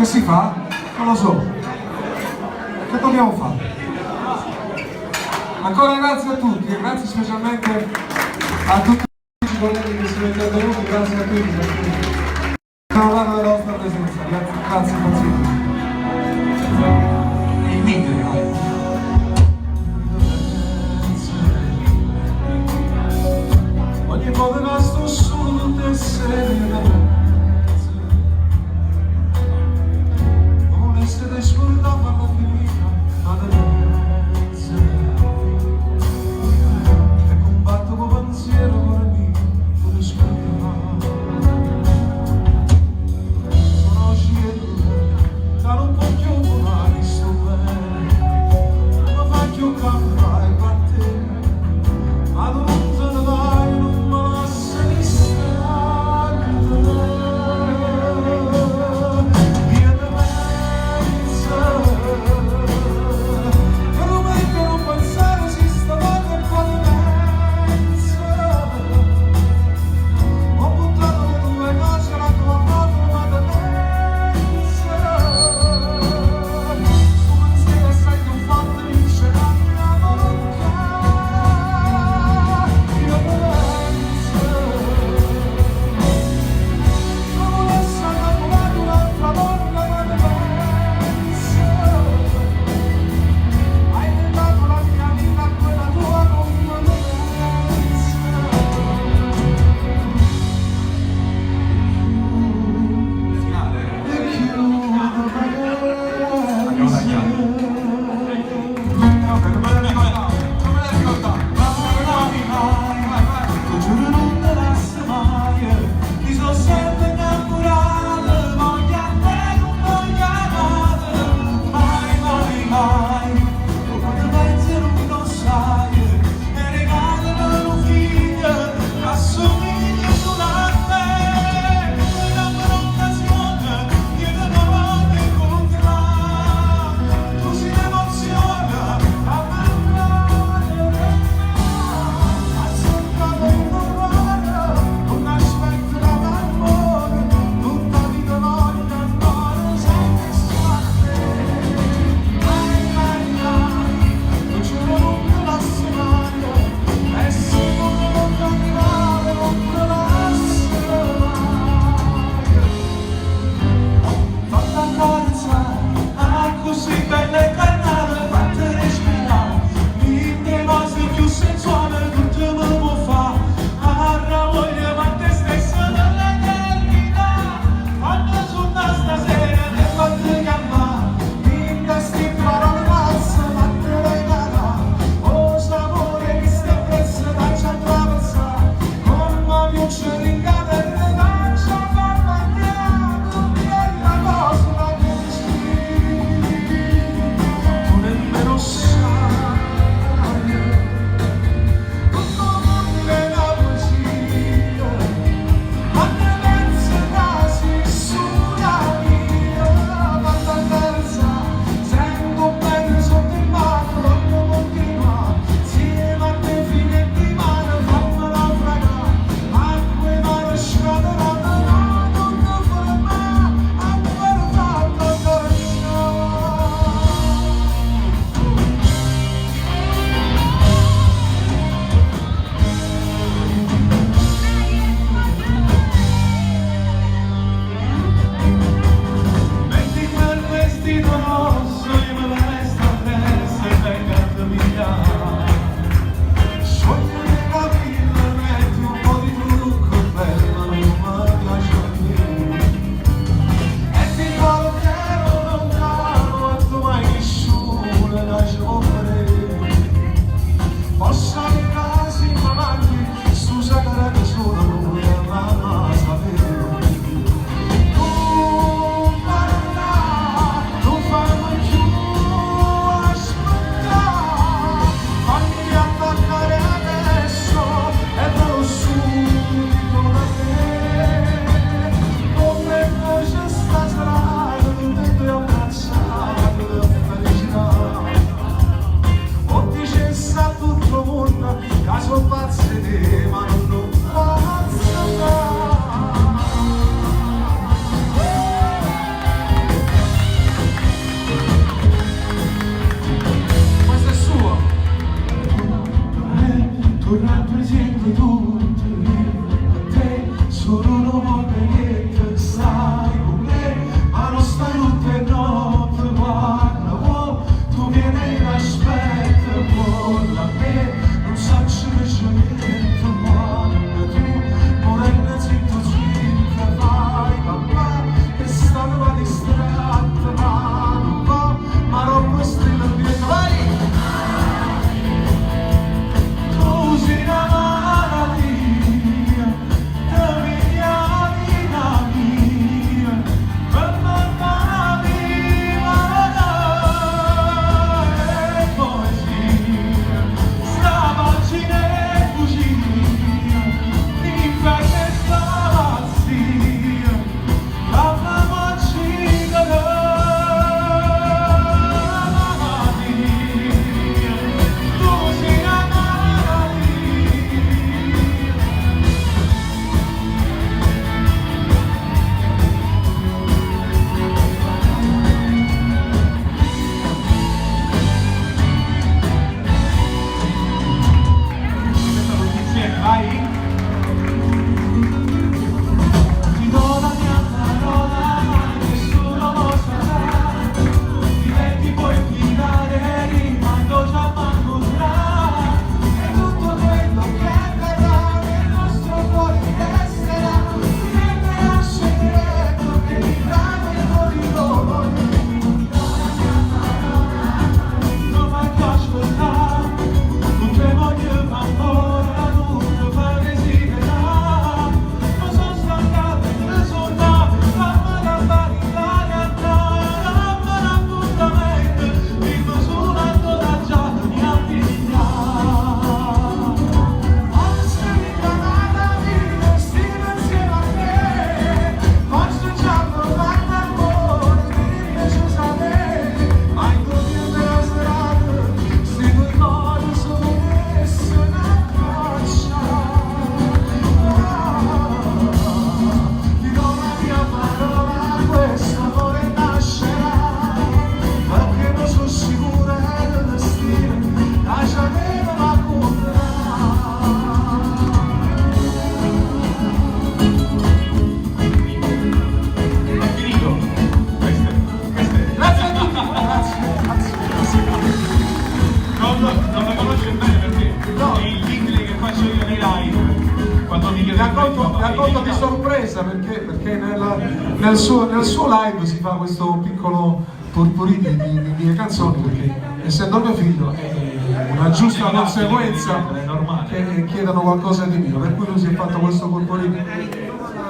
Che si fa? Non lo so. Che dobbiamo fare? Ancora grazie a tutti, e grazie specialmente a tutti i colleghi che sono intervenuti, grazie a tutti per onorare la nostra presenza. Grazie impazzito. Il video. Ogni volta sto solo di essere una mezza, non essere scordato alla vita, alla mezza, e combatto con pensiero con me, con le scordate. Sono scelto, da non voglio volare, sto bene, ma faccio campare con te, ma non te ne vai, non me la sei stata. distratto, ma non va, ma non può stare dietro. Vai! Tu sei una malattia, te via vita mia, mamma mia, e poesia, stamattina e cucina, inferno e pazzia, mamma macina mamma mia, tu sei una malattia. Insieme, vai! Ti do la mia parola, ma nessuno lo saprà. Diventi puoi fidare, rimando già manco sarà. E tutto quello che verrà nel nostro cuore resterà. Diventerà un segreto che vivrà nel corridoio. Non mai più ascoltare, non te voglio ancora, non ti fa desiderare. Non sono stancato di risultare, mamma da fare Italia, mamma l'appuntamento, vivo suonando da già mi avviglia. Oggi mi chiamata di destino insieme a te, oggi già provando amore, mi piace sapere, ma in dubbio della strada, se vuoi cose sono messe una faccia. Ti do la mia parola, questo amore nascerà, perché non sono sicura del destino, lasciamelo racconterà. È finito. Grazie a tutti. Grazie. Non lo conosce bene perché è il jingle che faccio io nei live quando mi chiedo. Mi ha colto di sorpresa perché nel suo live si fa questo piccolo purpurì di mie canzoni, perché essendo mio figlio è una giusta conseguenza che chiedano qualcosa di mio, per cui lui si è fatto questo purpurì.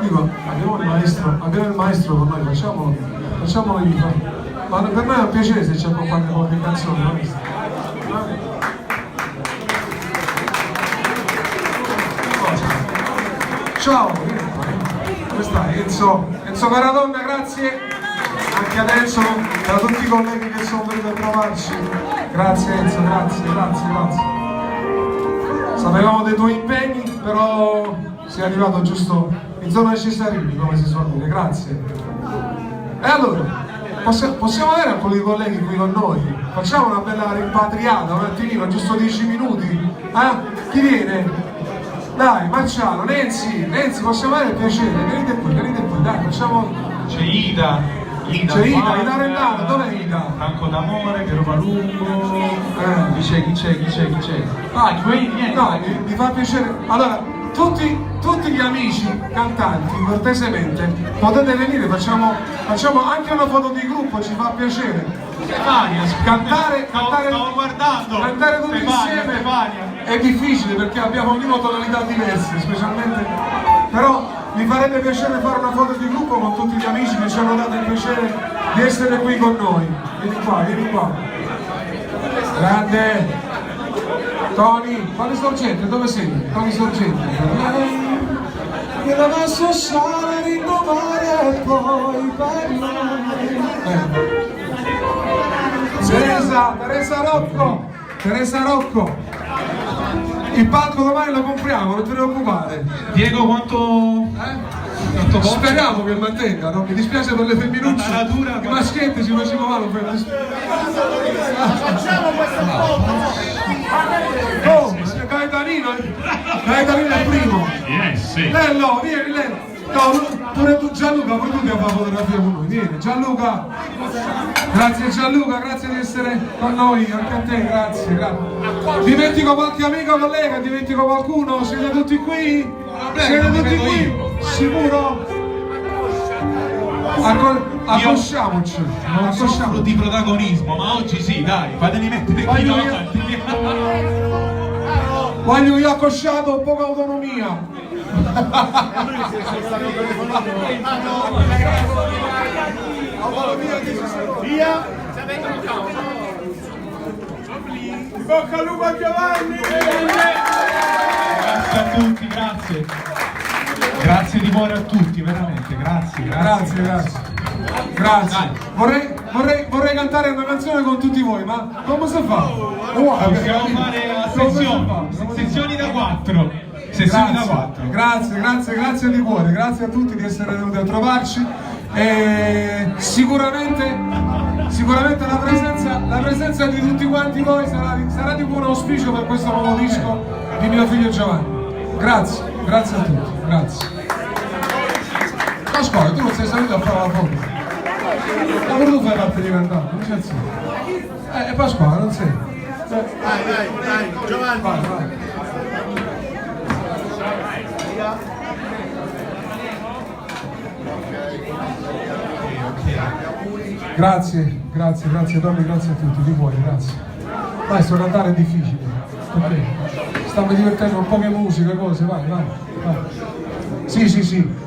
Dico, abbiamo il maestro con noi, facciamolo gli fare. Ma per noi è un piacere se ci accompagna qualche canzone, maestro. Ciao, come stai? Enzo Caradonna, grazie anche ad Enzo e a tutti i colleghi che sono venuti a trovarci. Grazie Enzo, grazie. Sapevamo dei tuoi impegni, però sei arrivato giusto in zona Cesarini, come si suol dire, grazie. E allora, possiamo avere alcuni colleghi qui con noi? Facciamo una bella rimpatriata, un attimino, giusto 10 minuti? Chi viene? Dai, Marciano, Nenzi, possiamo avere il piacere? Venite qui, dai, facciamo... C'è Ida Rendano, dov'è Ida? Franco d'Amore, Piero Palumbo, chi c'è? Niente. No, mi fa piacere. Allora, tutti gli amici cantanti, cortesemente, potete venire, facciamo anche una foto di gruppo, ci fa piacere. Stefania, Cantare tutti insieme Stefania. è difficile perché abbiamo ognuno tonalità diverse, specialmente, però mi farebbe piacere fare una foto di gruppo con tutti gli amici che ci hanno dato il piacere di essere qui con noi. Vieni qua. Grande Tony Sorgente, dove sei? Tony Sorgente. Che la posso sale rinnovare e poi parlare. Teresa Rocco, il palco domani lo compriamo, non ti preoccupare. Diego, quanto Speriamo che mantenga, no? Mi dispiace per le femminucce, natura, i maschietti ci facciamo male per Facciamo questa foto! oh, Gaetanino è il primo. sì. Lello, vieni, Lello. No, pure tu, Gianluca, pure tu ti fai fotografia con noi, vieni, Gianluca. Grazie Gianluca, grazie di essere con noi, anche a te, grazie. Dimentico qualche amico, collega, dimentico qualcuno? Siete tutti qui? Siete tutti qui? Sicuro? Accosciamoci. Non soffro di protagonismo, ma oggi sì, dai, fatemi mettere qui davanti. Voglio io accosciato, poca autonomia. Via! Bocca al lupo a Giovanni! Grazie a tutti, grazie. Grazie di cuore a tutti, veramente, grazie. Grazie. Vorrei cantare una canzone con tutti voi, ma come si fa? Possiamo fare a sezioni da 4. Sessioni da 4. Grazie di cuore, grazie a tutti di essere venuti a trovarci. E sicuramente la presenza di tutti quanti voi sarà di buon auspicio per questo nuovo disco di mio figlio Giovanni. Grazie a tutti, grazie. Pasquale, tu non sei salito a fare la foto? Ma pure tu fai parte di cantante, non c'è senso. Pasquale, non sei. Dai, Giovanni! Vai. Grazie Tommy, grazie a tutti, di cuore, grazie. Maestro, cantare è difficile, perché stiamo divertendo un po' che musica, cose, vai. Sì.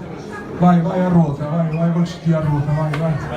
Vai a ruota, vai col CD a ruota, vai. Guarda.